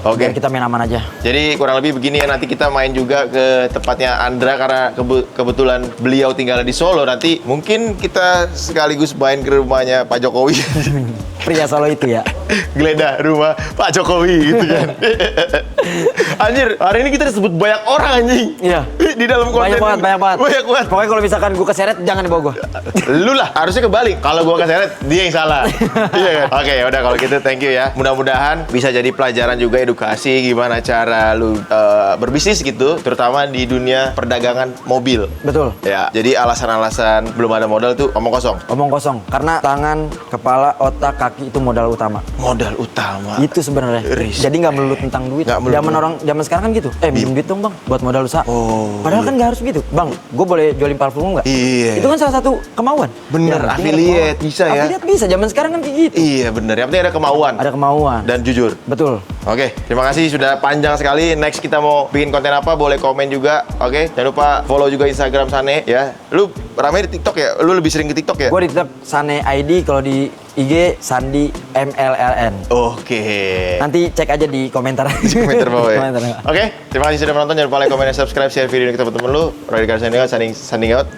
Oke. Biar kita main aman aja. Jadi kurang lebih begini ya, nanti kita main juga ke tempatnya Andra karena kebetulan beliau tinggal di Solo. Nanti mungkin kita sekaligus main ke rumahnya Pak Jokowi. Pria Solo itu ya. Geledah rumah Pak Jokowi gitu kan. Anjir, hari ini kita disebut banyak orang anjing. Iya. Di dalam konten. Banyak banget. Banyak banget. Pokoknya kalau misalkan gua keseret jangan dibawa gua. Lu lah, harusnya kebalik. Kalau gua keseret, dia yang salah. Iya kan? Oke, ya udah kalau gitu thank you ya. Mudah-mudahan bisa jadi pelajaran juga, edukasi gimana cara lu berbisnis gitu, terutama di dunia perdagangan mobil. Betul. Ya, jadi alasan-alasan belum ada modal tuh omong kosong. Omong kosong. Karena tangan, kepala, otak, kaki itu modal utama. Modal utama. Itu sebenarnya. Risk. Jadi nggak melulu tentang duit. Nggak melulu. Zaman sekarang kan gitu. Minjem duit dong bang, buat modal usaha. Oh, Padahal kan nggak harus gitu. Bang, gue boleh jualin parfum nggak? Iya. Itu kan salah satu kemauan. Bener, Yang penting ada affiliate kemauan. bisa ya. Affiliate bisa. Zaman sekarang kan kayak gitu. Iya bener, yang penting ada kemauan. Ada kemauan. Dan jujur. Betul. Oke, terima kasih sudah panjang sekali. Next kita mau bikin konten apa, boleh komen juga. Oke, jangan lupa follow juga Instagram Sane ya. Lu rame di TikTok ya? Lu lebih sering ke TikTok ya? Gue di TikTok Sane ID, kalau di IG Sandi MLLN. Oke. Nanti cek aja di komentar. Komentar bawah ya. Komentar. Oke, terima kasih sudah menonton. Jangan lupa like, komen, dan subscribe, share video ini ke teman-teman lu. Roy Ricardo signing out.